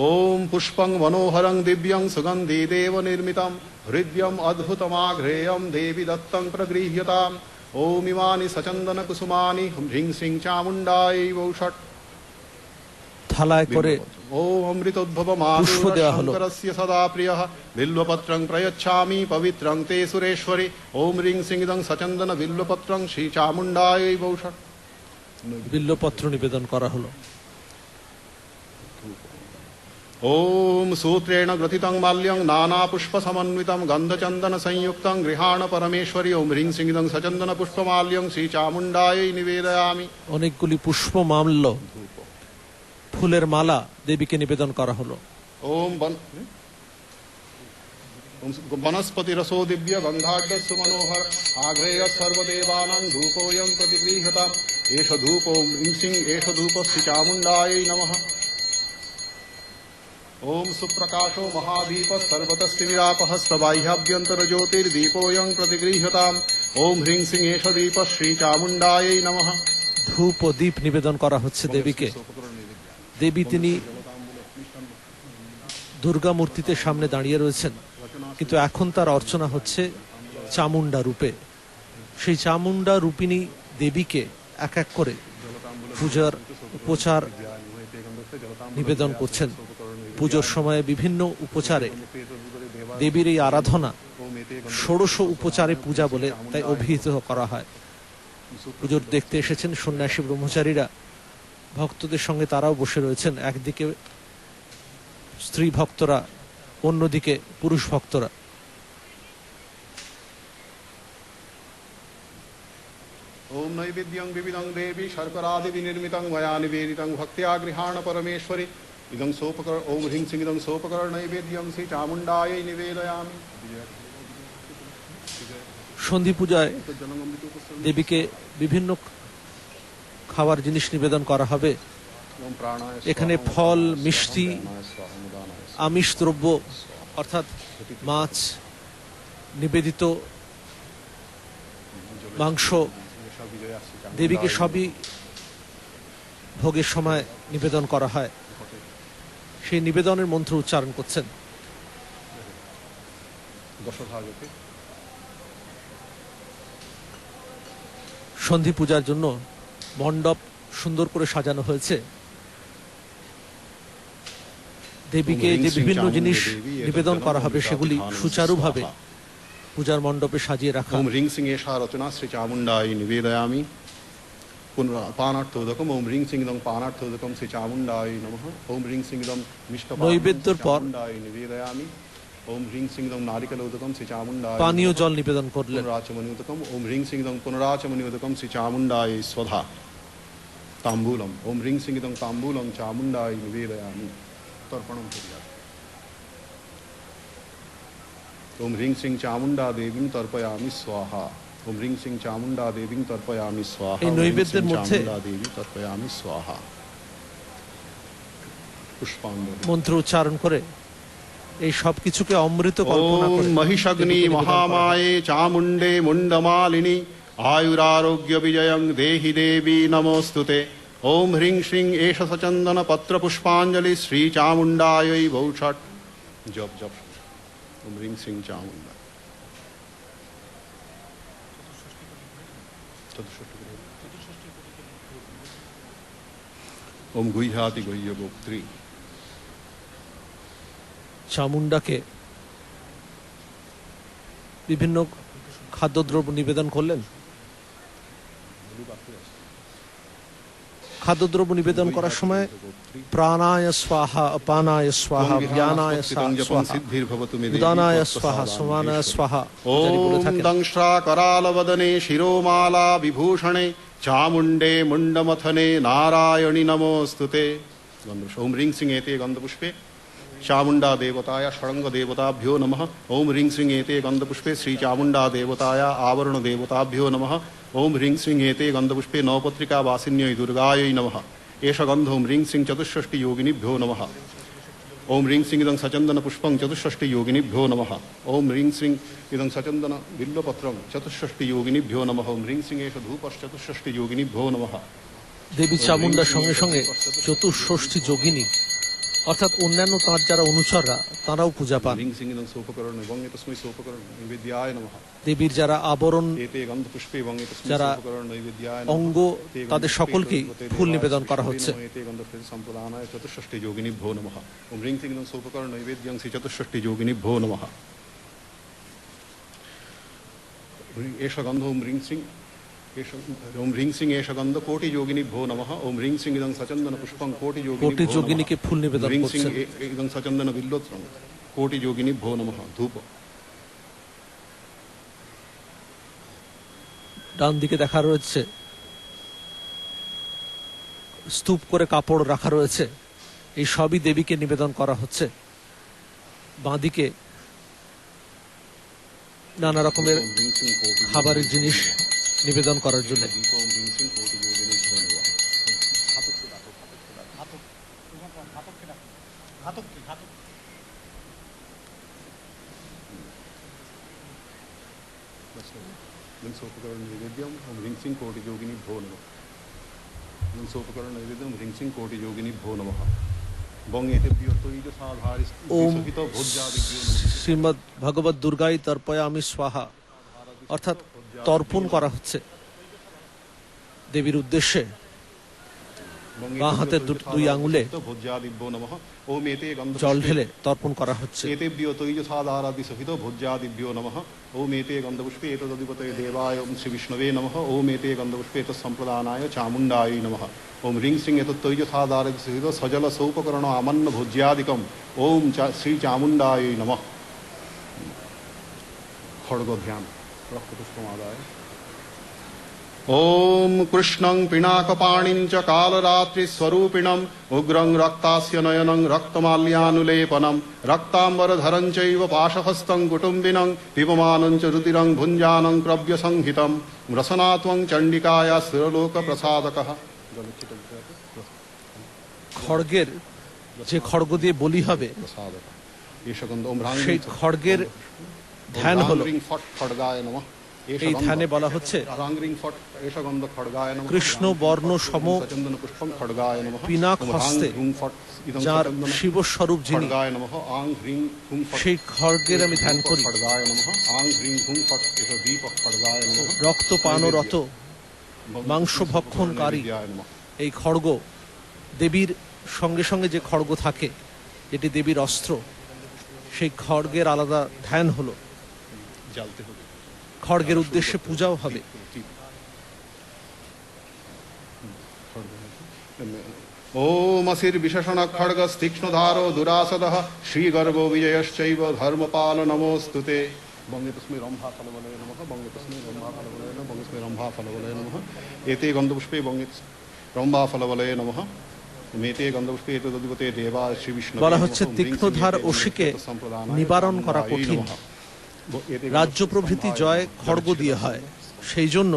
ओम पुष्पं मनोहरं दिव्यं सुगन्धि देव निर्मितं हृद्यम् अद्भुतमाघ्रेयं देवी दत्तं प्रगृह्यताम् ओम इमानि सचन्दन कुसुमानि ह्रीं श्रीं चामुण्डायै वौषट् থালায় করে ओम अमृतोद्भव পুষ্প দেওয়া হলো। शंकरस्य सदा प्रियः बिल्वपत्रं प्रयच्छामि पवित्रं ते सुरेश्वरि ओम ह्रीं श्रीं इदं सचन्दन बिल्वपत्रं श्रीचामुण्डायै वौषट् বিল্লপত্র নিবেদন করা হলো। ओम सूत्रेण ग्रथितं माल्यं नानापुष्पसमन्वितं गन्धचन्दन संयुक्तं गृहाण परमेश्वरि ओम ह्रीं श्रीं इदं सचन्दन पुष्पमाल्यं श्रीचामुण्डायै निवेदयामि অনেকগুলি পুষ্প মাল্য, ফুলের মালা দেবীকে নিবেদন করা হলো। ओम वनस्पति रसो दिव्य गंधाढ्य सुमनोहर आग्रेय सर्वदेवानां धूपोऽयं प्रतिगृह्यताम् एष धूपो ह्रीं श्रीं एष धूपस्य चामुण्डायै नमः ओम सुप्रकाशो महादीप सर्वतस्तिमिरापः सबाह्याभ्यन्तर ज्योतिर्दीपोऽयं प्रतिगृह्यताम् ओम ह्रीं श्रीं एष दीप श्रीचामुण्डायै नमः ধূপ ও দীপ নিবেদন করা হচ্ছে দেবীকে। দেবী তিনি দুর্গা মূর্তিতে সামনে দাঁড়িয়ে রয়েছেন, কিন্তু এখন তার অর্চনা হচ্ছে চামুণ্ডা রূপে। সেই চামুণ্ডা রূপিণী দেবীকে এক এক করে পূজার উপচার নিবেদন করছেন। পুজোর সময়ে বিভিন্ন উপচারে দেবীর এই আরাধনা ষোড়শ উপচারে পূজা বলে তাই অভিহিত করা হয়। পুজোর দেখতে এসেছেন সন্ন্যাসী ব্রহ্মচারীরা, ভক্তদের সঙ্গে তারাও বসে রয়েছেন। একদিকে স্ত্রী ভক্তরা, অন্যদিকে পুরুষ ভক্তরা। ओम नैवेद्यं विविधं देवी शर्करादि विनिर्मितं मया निवेदितं भक्त्या गृहाण परमेश्वरि इदं सोपकर ओम ह्रीं श्रीं इदं सोपकर नैवेद्यं श्री चामुण्डायै निवेदयामि সন্ধি পূজায় দেবীকে বিভিন্ন খাবার জিনিস নিবেদন করা হবে। এখানে ফল, মিষ্টি, আমিষ দ্রব্য অর্থাৎ মাছ, নিবেদিত মাংস দেবীকে সবই ভোগের সময় নিবেদন করা হয়। সেই নিবেদনের মন্ত্র উচ্চারণ করছেন। সন্ধি পূজার জন্য মণ্ডপ সুন্দর করে সাজানো হয়েছে। দেবীকে যে বিভিন্ন জিনিস নিবেদন করা হবে সেগুলি সুচারুভাবে পূজার মণ্ডপে সাজিয়ে রাখা। ओम ह्रीं श्रीं एषा रचना श्री चामुण्डायै निवेदयामि পানার্থোদকম ওম হ্রিং সিং ইদং পানার্থোদকম শ্রী চামুণ্ডায় নমঃ। ওম হ্রিং সিং ইদং মিষ্টপানম নৈবেদ্যর পর চামুণ্ডায় নিবেদয়ামি। ওম হ্রিং সিং ইদং নারিকেলোদকম শ্রী চামুণ্ডায় পানীয় জল নিবেদন করলেন। পুনরাচমনিউদকম ওম হ্রিং সিং ইদং পুনরাচমনিউদকম শ্রী চামুণ্ডায় স্বধা তাম্বূলম। ওম হ্রিং সিং ইদং তাম্বূলম চামুণ্ডায় নিবেদয়ামি। তর্পণম কুর্যাৎ। ওম হ্রিং সিং চামুণ্ডা দেবীং তর্পয়ামি স্বাহা। ওম হ্রিং সিং চামুণ্ডা দেবীং তর্পয়ামি স্বাহা। এই নৈবেদ্যের মধ্যে চামুণ্ডা দেবী তর্পয়ামি স্বাহা। পুষ্পাঞ্জলি। মন্ত্র উচ্চারণ করে এই সব কিছুকে অমৃত কল্পনা ওম করে মহিষগ্নি দেবীকে নিবেদন করা হয়। মহামায়ে চামুণ্ডে মুণ্ডমালিনী আয়ুরারোগ্য বিজয়ং দেহি দেবী নমোস্তুতে। ওম হ্রিং শ্রিং এষ সচন্দন পত্র পুষ্পাঞ্জলি শ্রী চামুণ্ডাयै বৌষট। জপ জপ। ওম হ্রিং শ্রিং চামুণ্ডা। ওম গুহ্যাতি গুহ্য গোপ্ত্রী। চামুণ্ডাকে বিভিন্ন খাদ্যদ্রব্য নিবেদন করলেন। খাদ্যদ্রব্য নিবেদন করার সময় প্রাণায় স্বাহা, অপানায় স্বাহা, জ্ঞানায় স্বাহা, উদানায় স্বাহা, সমানায় স্বাহা ইত্যাদি বলে ওম থাকেন। দংশ্রা करालवदने শিরোমালা বিভূষণে চামুণ্ডে মুণ্ডমথনে নারায়ণী নমোস্তুতে। ওম হ্রিং সিং এতে গন্ধপুষ্পে চামুণ্ডা দেবতায় ষড়ঙ্গ দেবতাভ্যো নমঃ। ওম হ্রিং সিং এতে গন্ধপুষ্পে শ্রী চামুণ্ডা দেবতায় आवरण देवताभ्यो नमः। ओम ह्रीं श्रीं एते गन्धपुष्पे नवपत्रिका वासिन्यै दुर्गायै नमः। एष गन्ध ओम ह्रीं श्रीं चतुष्षष्टि योगिनीभ्यो नमः। ओम ह्रीं श्रीं इदं सचन्दन पुष्पं चतुष्षष्टि योगिनीभ्यो नमः। ओम ह्रीं श्रीं इदं सचन्दन बिल्वपत्रं चतुष्षष्टि योगिनीभ्यो नमः। ओम ह्रीं श्रीं एष धूपश्चतुष्षष्टि योगिनीभ्यो नमः। দেবী চামুণ্ডার সঙ্গে সঙ্গে চতুষ্ষষ্ঠী যোগিনী অর্থাৎ অন্যান্য তাঁর যারা অনুচররা তারাও পূজা পান। ह्रीं श्रीं इदं सोपकरणं वं एतस्मै सोपकरणं नैवेद्याय नमः। দেবীর যারা আবরণ एते गन्धपुष्पे वं एतस्मै যারা सोपकरणं नैवेद्याय অঙ্গ তাদের সকলকেই ফুল নিবেদন করা হচ্ছে। एते गन्धपुष्पे सम्प्रदानाय चतुष्षष्टि योगिनीभ्यो नमः। ओम ह्रीं श्रीं इदं सोपकरणं नैवेद्यं श्री चतुष्षष्टि योगिनीभ्यो नमः। एष गन्ध ओम ह्रीं श्रीं ओम ह्रीं श्रीं एष गन्ध कोटि योगिनीभ्यो नमः। ओम ह्रीं श्रीं इदं सचन्दन पुष्पं कोटि কোটি योगिनीभ्यो যোগিনীকে नमः। ফুল নিবেদন ह्रीं করছেন। श्रीं इदं सचन्दन बिल्वोत्रं कोटि योगिनीभ्यो नमः। धूप। ডান দিকে দেখা রয়েছে স্তূপ করে কাপড় রাখা রয়েছে, এই সবই দেবীকে নিবেদন করা হচ্ছে। বাঁদিকে নানা রকমের ओम ह्रीं श्रीं कोटि খাবারের জিনিস নিবেদন করার জন্য। दीप ओम ह्रीं श्रीं कोटि योगिनीभ्यो नमः। इदं सोपकरणं नैवेद्यं ओम ह्रीं श्रीं कोटि योगिनीभ्यो नमः। इदं सोपकरणं नैवेद्यं ह्रीं श्रीं कोटि योगिनीभ्यो नमः। বং এতেভ্যো তৈজসাধারি ওম সহিত ভোজ্যাদিভ্যো নমঃ। শ্রীমদ ভগবত দুর্গাই তর্পয়ামি স্বাহা অর্থাৎ তর্পণ করা হচ্ছে দেবীর উদ্দেশ্যে। বাঁ হাতের দুই আঙুলে ভোজ্যাদিভ্যো নমঃ। ওম এতে জল ঢেলে তর্পণ করা হচ্ছে। एतेभ्यो तैजसाधारादि सहित भोज्यादिभ्यो नमः। ओम एते गन्धपुष्पे एतदधिपतये देवाय ओम श्री विष्णवे नमः। ओम एते गन्धपुष्पे एतत्सम्प्रदानाय चामुण्डायै नमः। ओम ह्रीं श्रीं एतत्तैजसाधारादि सहित सजल सौपकरण आमन्न भोज्यादिकम् ओम श्री चामुण्डायै नमः। खड्ग ध्यान रक्तपुष्पमादाय। ओम कृष्णं पिनाकपाणिं च कालरात्रिस्वरूपिणम् उग्रं रक्तास्य नयनं रक्तमाल्यानुलेपनं रक्ताम्बरधरं चैव पाशहस्तं कुटुम्बिनं पिबमानं च रुधिरं भुञ्जानं क्रव्यसंहितं रसनात्वं चण्डिकाया स्थिरलोकप्रसादकः। খড়গের যে খড়গ দিয়ে বলি হবে সেই খড়গের ধ্যান হলো। এই ধ্যানে বলা হচ্ছে কৃষ্ণ বর্ণ সম পিনাক হস্তে যার শিবস্বরূপ যিনি, সেই খড়গের আমি ধ্যান করি। রক্তপানরত মাংস ভক্ষণকারী এই খড়গ, দেবীর সঙ্গে সঙ্গে যে খড়গ থাকে যেটি দেবীর অস্ত্র, সেই খড়গের আলাদা ধ্যান হলো। খড়গের উদ্দেশ্যে পূজাও হবে। ओम असिर विशेषण खड्ग तीक्ष्णधारो दुरासदः श्रीगर्भो विजयश्चैव धर्मपाल नमोस्तुते बंगे तस्मै रंभा फलवलये नमः बंगे तस्मै रंभा फलवलये नमः बंगे तस्मै रंभा फलवलये नमः एते गंधपुष्पे बंगे रंभा फलवलये नमः मेते गंधपुष्पे एतदुपते देवा श्री विष्णु বলা হচ্ছে তীক্ষ্ণধার অসিকে নিবারণ করা কঠিন, রাজ্য প্রভৃতি জয় খড়গ দিয়ে হয়, সেই জন্য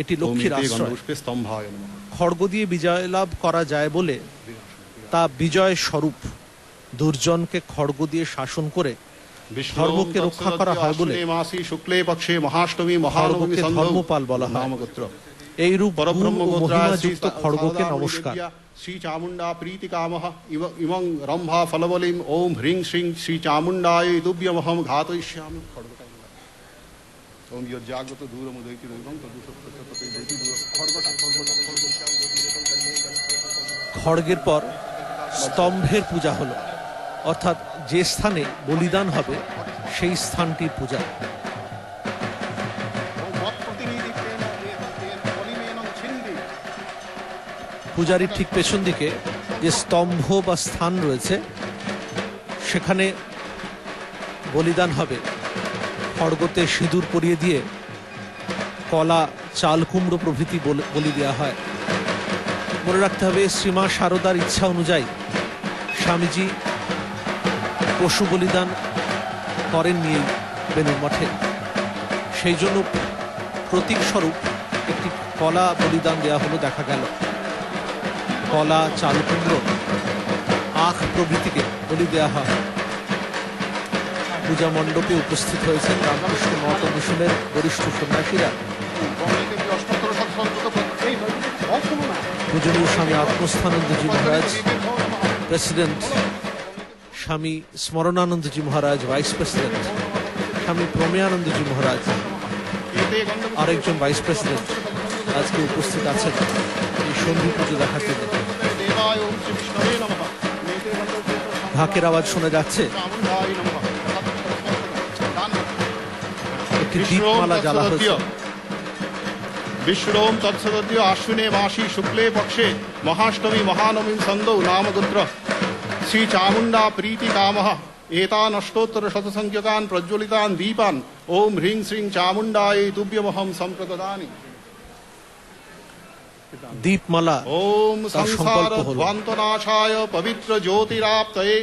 এটি লক্ষ্মীর আশ্রয়। স্তম্ভায় নমঃ খড়গ দিয়ে বিজয় লাভ করা যায় বলে তা বিজয় স্বরূপ। দুর্জনকে খড়গ দিয়ে শাসন করে ধর্মকে রক্ষা করা হয় বলে মাসি শুক্লে পক্ষে মহাষ্টমী মহানবমী খড়গকে ধর্মপাল বলা হয়। এইরূপ মহিমাযুক্ত খড়গকে নমস্কার। श्री चामुंडा प्रीति कामः इमं रंभा फलबलिम ओम ह्रीं श्रीं श्री चामुंडाय तुभ्यमहं घातयिष्यामि ओम यज्जागत दूरमुदैति दैवं तदुसत्तते दैति दूर খড়গের পর স্তম্ভের পূজা হলো, অর্থাৎ যে স্থানে বলিদান হবে সেই স্থানটির পূজা। পূজারীর ঠিক পেছন দিকে যে স্তম্ভ বা স্থান রয়েছে সেখানে বলিদান হবে। খড়গতে সিঁদুর পরিয়ে দিয়ে কলা, চাল, কুমড়ো প্রভৃতি বলি দেওয়া হয়। মনে রাখতে হবে, শ্রীমা শারদার ইচ্ছা অনুযায়ী স্বামীজি পশু বলিদান করেননি এই বেলুর মঠে, সেই জন্য প্রতীক স্বরূপ একটি কলা বলিদান দেওয়া হলো দেখা গেল। কলা, চাল, কুমড়ো, আখ প্রভৃতিকে বলি দেওয়া হয়। পূজা মণ্ডপে উপস্থিত হয়েছেন রামকৃষ্ণ মঠ মিশনের বরিষ্ঠ সন্ন্যাসীরা। পূজনীয় স্বামী আত্মস্থানন্দজি মহারাজ প্রেসিডেন্ট, স্বামী স্মরণানন্দজি মহারাজ ভাইস প্রেসিডেন্ট, স্বামী প্রমেয়ানন্দজি মহারাজ আরেকজন ভাইস প্রেসিডেন্ট আজকে উপস্থিত আছেন এই সন্ধি পুজো দেখার জন্য। ঢাকের আওয়াজ শোনা যাচ্ছে, একটি দীপমালা জ্বালা হয়েছে। विष्णोम तत्सदद्य आश्विने मासी शुक्ले पक्षे महाष्टमी महानवमी संदौ नाम गोत्र श्री चामुंडा प्रीति कामः एतान् अष्टोत्तर शतसंख्यकान् प्रज्वलितान् दीपान् ओम ह्रीं श्रीं चामुंडायै तुभ्यमहं संप्रददामि। दीपमाला ओम संसार ध्वान्तनाशाय पवित्र ज्योतिराप्तये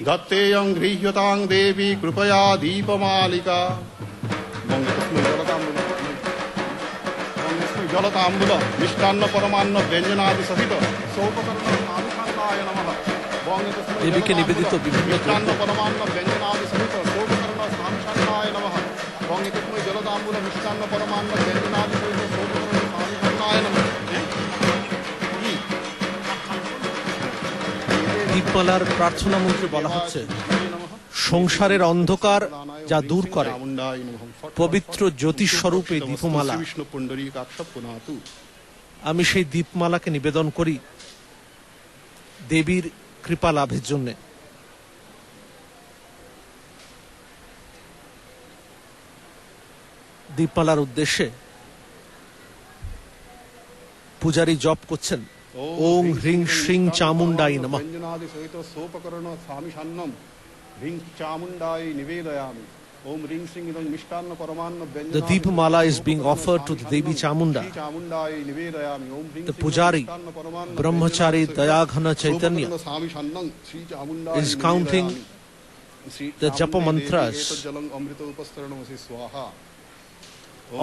दत्तेयं गृह्यतां देवी कृपया दीपमालिका। जलतांबूल मिष्टान्न परमान्न व्यंजनादि सहित सोपकर्णाय नमः। देवीके निवेदित मिष्टान्न परमान्न व्यंजनादि सहित सोपकर्णाय नमः। जलतांबूल मिष्टान्न परमान्न व्यंजनादि सहित सोपकर्णाय नमः। দীপমালার প্রার্থনা মন্ত্রে বলা হচ্ছে, সংসারের অন্ধকার যা দূর করে পবিত্র জ্যোতিষ স্বরূপ এই দীপমালা, আমি সেই দীপমালাকে নিবেদন করি দেবীর কৃপা লাভের জন্য। দীপমালার উদ্দেশ্যে পূজারী জপ করছেন ওম হ্রিং শ্রীং চামুন্ডাই নমঃ। The Deepamala is being offered to the Devi Chamunda. The Pujari, Brahmachari Dayaghana Chaitanya, is counting the Japa mantras,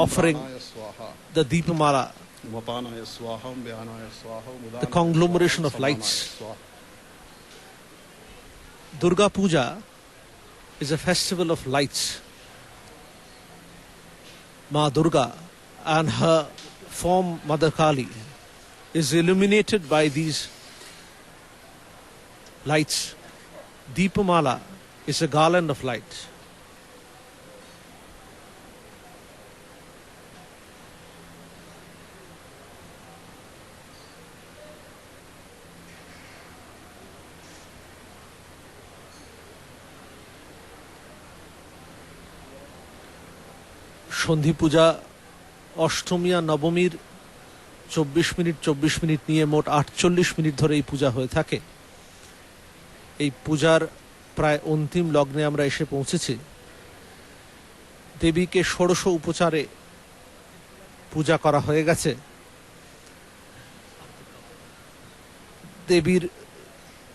offering the Deepamala, the conglomeration of lights. Durga Puja is a festival of lights. Ma Durga and her form Mother Kali is illuminated by these lights. Deepamala is a garland of light. সন্ধি পূজা অষ্টমী আর নবমীর 24 minute নিয়ে মোট 48 minute ধরে এই পূজা হয়ে থাকে। এই পূজার প্রায় অন্তিম লগ্নে আমরা এসে পৌঁছেছি। দেবীকে ষোড়শ উপচারে পূজা করা হয়ে গেছে। দেবীর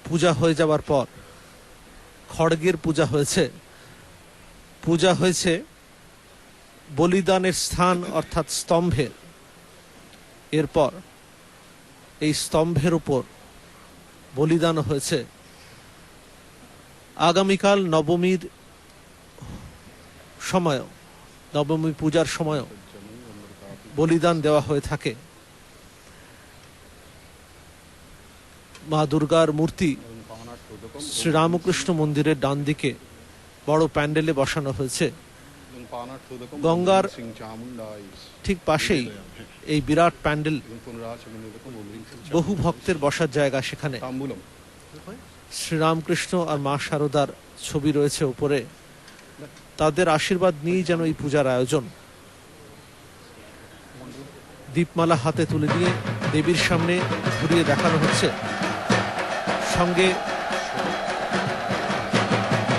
পূজা হয়ে যাওয়ার পর খড়গের পূজা হয়েছে। পূজা হয়েছে বলিদানের স্থান অর্থাৎ স্তম্ভের। এরপর এই স্তম্ভের উপর বলিদান হয়েছে। আগামীকাল নবমীর সময়, নবমী পূজার সময় বলিদান দেওয়া হয়ে থাকে। মা দুর্গার মূর্তি শ্রীরামকৃষ্ণ মন্দিরের ডান দিকে বড় প্যান্ডেলে বসানো হয়েছে। গঙ্গার ঠিক পাশেই এই বিরাট প্যান্ডেল, বহু ভক্তের বসার জায়গা। সেখানে শ্রীরামকৃষ্ণ আর মা শারদার ছবি রয়েছে উপরে। তাদের আশীর্বাদ নিয়েই যেন এই পূজার আয়োজন। দীপমালা হাতে তুলে দিয়ে দেবীর সামনে ঘুরিয়ে দেখানো হচ্ছে। সঙ্গে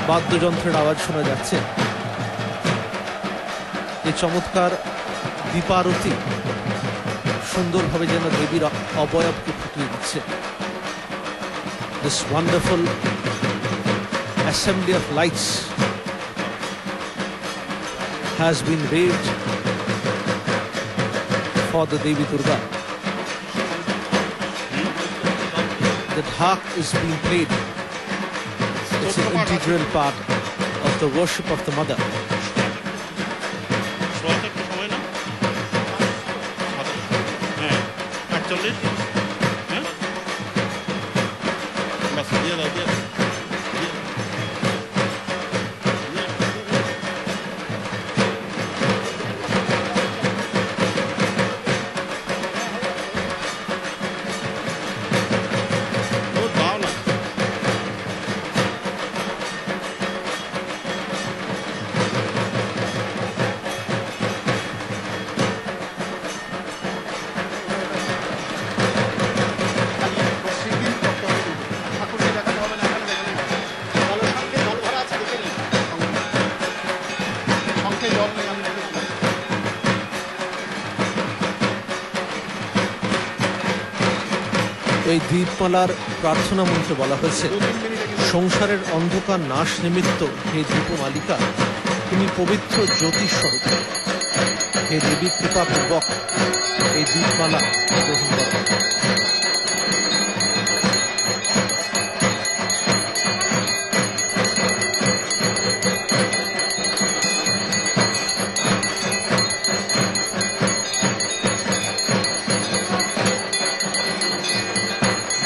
বাদ্যযন্ত্রের আওয়াজ শোনা যাচ্ছে। এই চমৎকার দীপারতি সুন্দরভাবে যেন দেবীর অবয়বকে ফুটিয়ে দিচ্ছে। This wonderful assembly of lights has been waved for the Devi Durga. The dhak is being played. It's an integral part of the worship of the mother. এই দীপমালার প্রার্থনা মন্ত্রে বলা হয়েছে, সংসারের অন্ধকার নাশ নিমিত্ত হে দীপমালিকা, তুমি পবিত্র জ্যোতিষ স্বরূপ। হে দেবী কৃপা পূর্বক এই দীপমালা গ্রহণ করো।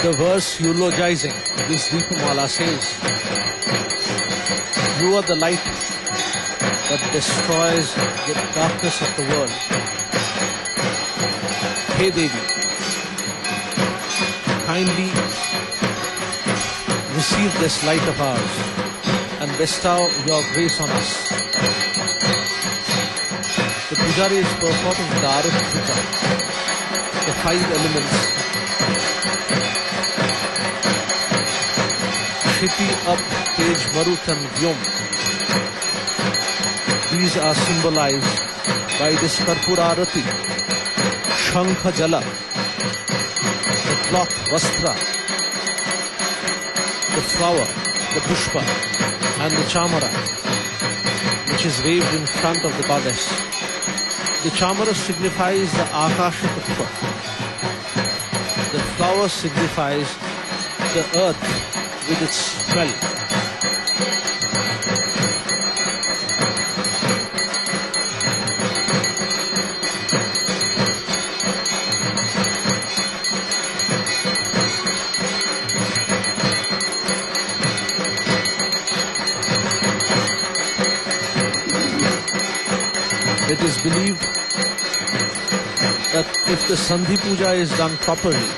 The verse eulogizing this Deepamala says, you are the light that destroys the darkness of the world. Hey Devi, kindly receive this light of ours and bestow your grace on us. The Pujari is performing the Arati Puja, the 5 elements. Shiti, Up, Tej, Marut and Vyom. These are symbolized by this Karpura Arati, Shankha Jala, the cloth Vastra, the flower, the Pushpa and the Chamara, which is waved in front of the goddess. The Chamara signifies the Akasha Tattva. The flower signifies the earth with its smell. It is believed that if the Sandhi Puja is done properly,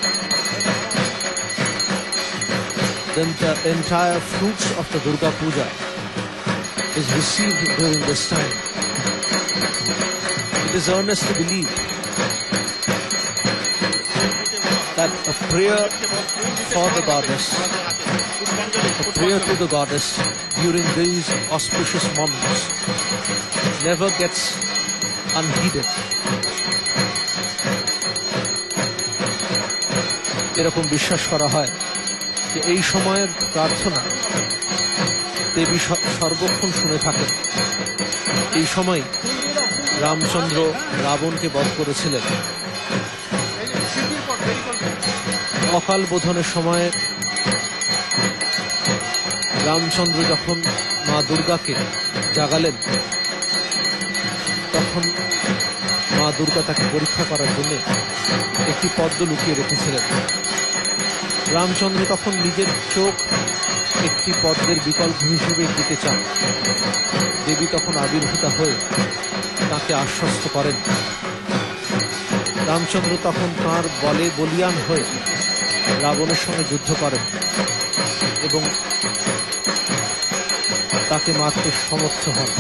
then the entire fruits of the Durga Puja is received during this time. It is earnestly believed a prayer for the goddess, a prayer to the goddess during these auspicious moments never gets unheeded. এরকম বিশ্বাস করা হয় যে এই সময়ের প্রার্থনা দেবী সর্বক্ষণ শুনে থাকেন। এই সময় রামচন্দ্র রাবণকে বধ করেছিলেন। অকাল বোধনের সময়ে রামচন্দ্র যখন মা দুর্গাকে জাগালেন, তখন মা দুর্গা তাকে পরীক্ষা করার জন্য একটি পদ্ম লুকিয়ে রেখেছিলেন। রামচন্দ্র তখন নিজের চোখ একটি পদ্মের বিকল্প হিসেবে দিতে চান। দেবী তখন আবির্ভূতা হয়ে তাকে আশ্বস্ত করেন। রামচন্দ্র তখন তাঁর বলে বলিয়ান হয়ে রাবণের সঙ্গে যুদ্ধ করেন এবং তাকে মারতে সমর্থ হন।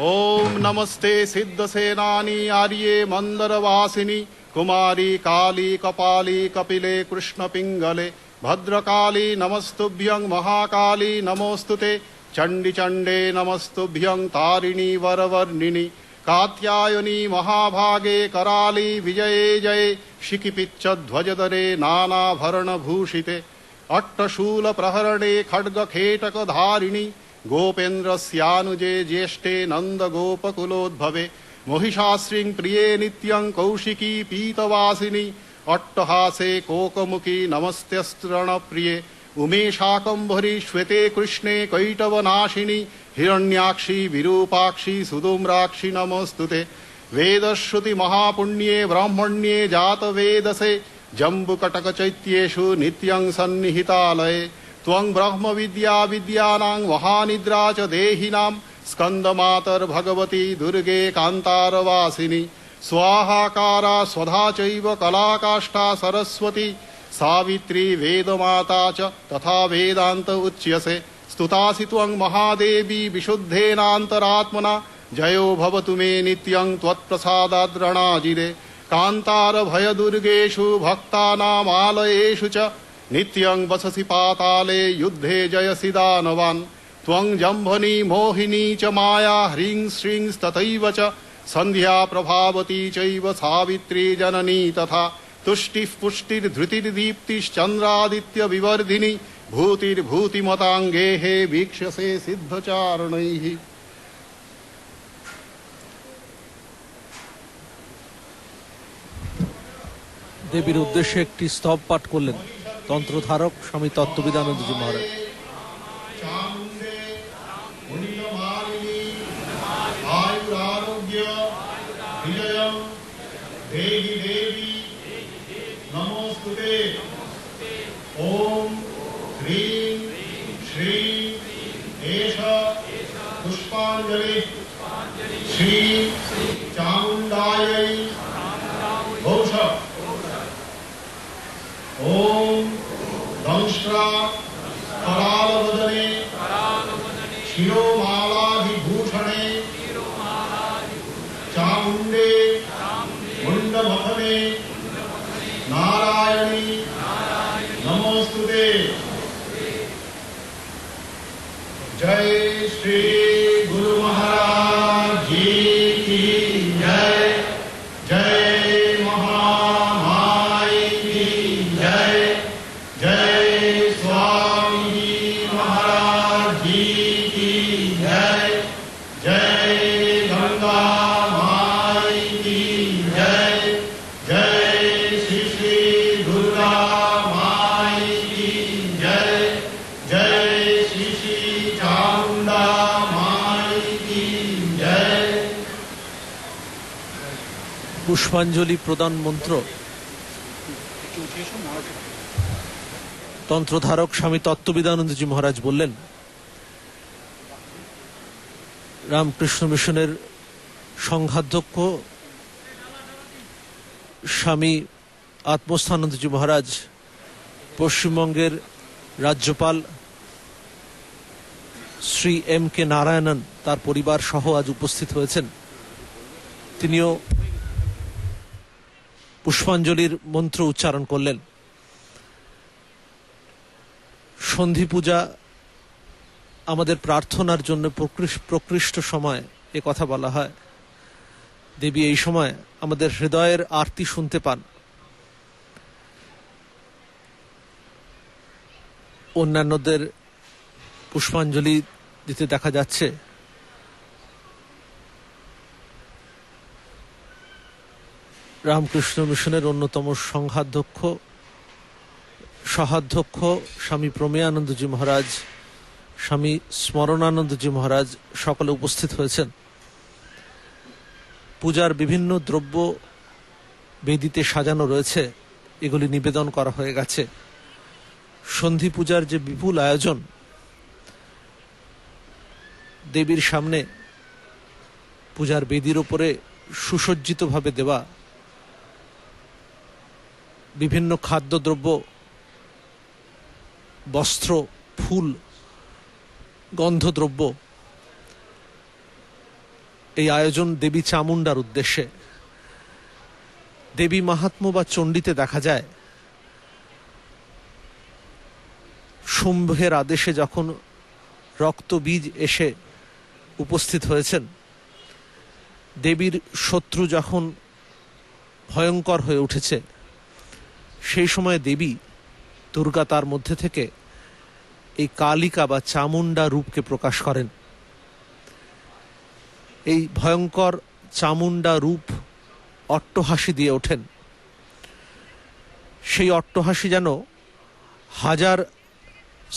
ओम नमस्ते सिद्ध सेनानी आर्ये मंदरवासिनी कुमारी काली कपाली कपिले कृष्ण पिंगले भद्रकाली नमस्तुभ्यं महाकाली नमोस्तुते चंडी चंडे नमस्तुभ्यं तारिणी वरवर्णिनी कात्यायनी महाभागे कराली विजये जये शिखिपिच्च ध्वजदरे नानाभरण भूषिते अट्टशूल प्रहरणे खड्ग खेटक धारिणी गोपेन्द्रस्यानुजे ज्येष्ठे नंद गोपकुलोद्भवे महिषाश्रीं प्रिये नित्यं कौशिकी पीतवासिनी अट्टहासे कोकमुखी नमस्त्यस्तृण प्रिये उमेशाकंभरी श्वेते कृष्णे कैटवनाशिनी हिरण्याक्षी विरूपाक्षी सुधूम्राक्षी नमोस्तुते वेदश्रुति महापुण्ये ब्राह्मण्ये जात वेदसे जम्बुकटक चैत्येषु नित्यं सन्निहितालये त्वं ब्रह्म विद्या विद्यानां महानिद्रा च देहिनां स्कंदमातर भगवती दुर्गे कान्तारवासिनी स्वाहाकारा स्वधा चैव कलाकाष्ठा सरस्वती सावित्री वेदमाता च तथा वेदान्त उच्यसे स्तुतासि त्वं महादेवी विशुद्धेनान्तरात्मना जयो भवतु मे नित्यं त्वत्प्रसादाद्रणाजिरे कान्तार भयदुर्गेषु भक्तानामालयेषु च नित्यं वससि पाताले युद्धे जयसि दानवान् त्वं जम्भनी मोहिनी च माया ह्रीं श्रीं तथैव च सन्ध्या प्रभावती चैव सावित्री जननी तथा तुष्टिः पुष्टिर्धृतिर्दीप्तिश्चन्द्रादित्य विवर्धिनी भूतिर्भूतिमताङ्गेः वीक्ष्यसे सिद्धचारणैः। দেবীর উদ্দেশ্যে একটি স্তব পাঠ করলেন তন্ত্রধারক স্বামী তত্ত্ববিদানন্দজি মহারাজ। ओम ह्रीं श्रीं एष पुष्पांजलि श्री चामुंडायै घोष। ओम दंष्ट्रा करालवदने शिरोमालाभिभूषणे चामुंडे मुंडमथने नारायणी नमोस्तुते। जय श्री गुरु महाराज जी की जय। जय महामाई की जय। जय स्वामी महाराज जी की जय। जय गंगा माई की जय। जय श्री श्री दुर्गा माई की जय। जय श्री श्री चामुंडा माई পুষ্পাঞ্জলি প্রদান মন্ত্র তন্ত্রধারক স্বামী তত্ত্ববিদানন্দজি মহারাজ বললেন, রামকৃষ্ণ মিশনের সংঘাধ্যক্ষ স্বামী আত্মস্থানন্দজি মহারাজ, পশ্চিমবঙ্গের রাজ্যপাল শ্রী এম কে নারায়ণন তার পরিবার সহ আজ উপস্থিত হয়েছেন। তিনিও পুষ্পাঞ্জলির মন্ত্র উচ্চারণ করলেন। সন্ধি পূজা আমাদের প্রার্থনার জন্য প্রকৃষ্ট সময়, এ কথা বলা হয়। দেবী এই সময় আমাদের হৃদয়ের আরতি শুনতে পান। অন্যান্যদের পুষ্পাঞ্জলি দিতে দেখা যাচ্ছে। রামকৃষ্ণ মিশনের অন্যতম সংঘাধ্যক্ষ সহাধ্যক্ষ স্বামী প্রমেয়ানন্দজি মহারাজ, স্বামী স্মরণানন্দজি মহারাজ সকলে উপস্থিত হয়েছেন। পূজার বিভিন্ন দ্রব্য বেদিতে সাজানো রয়েছে, এগুলি নিবেদন করা হয়ে গেছে। সন্ধি পূজার যে বিপুল আয়োজন, দেবীর সামনে পূজার বেদির উপরে সুসজ্জিতভাবে দেওয়া বিভিন্ন খাদ্যদ্রব্য, বস্ত্র, ফুল, গন্ধদ্রব্য, এই আয়োজন দেবী চামুণ্ডার উদ্দেশ্যে। দেবী মাহাত্ম্য বা চণ্ডীতে দেখা যায়, শুম্ভের আদেশে যখন রক্তবীজ এসে উপস্থিত হয়েছেন, দেবীর শত্রু যখন ভয়ঙ্কর হয়ে উঠেছে, সেই সময় দেবী দুর্গা তার মধ্যে থেকে এই কালিকা বা চামুণ্ডা রূপকে প্রকাশ করেন। এই ভয়ঙ্কর চামুণ্ডা রূপ অট্টহাসি দিয়ে ওঠেন। সেই অট্টহাসি যেন হাজার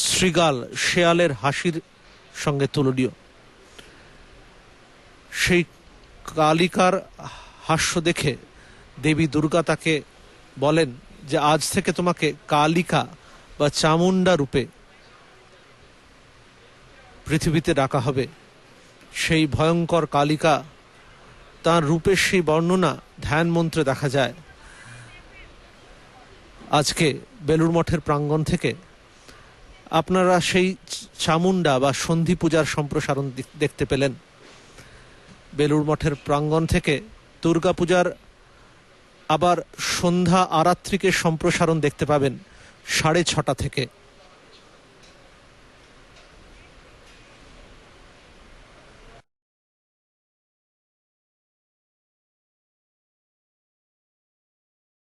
শৃগাল, শেয়ালের হাসির সঙ্গে তুলনীয়। সেই কালিকার হাস্য দেখে দেবী দুর্গা তাকে বলেন যে আজ থেকে তোমাকে কালিকা বা চামুণ্ডা রূপে পৃথিবীতে ডাকা হবে। সেই ভয়ঙ্কর কালিকা, তার রূপের সেই বর্ণনা ধ্যান মন্ত্রে দেখা যায়। আজকে বেলুড় মঠের প্রাঙ্গণ থেকে আপনারা সেই চামুণ্ডা বা সন্ধি পূজার সম্প্রসারণ দেখতে পেলেন। বেলুড় মঠের প্রাঙ্গণ থেকে দুর্গা পূজার আবার সন্ধ্যা আরাত্রিকের সম্প্রসারণ দেখতে পাবেন 6:30 থেকে।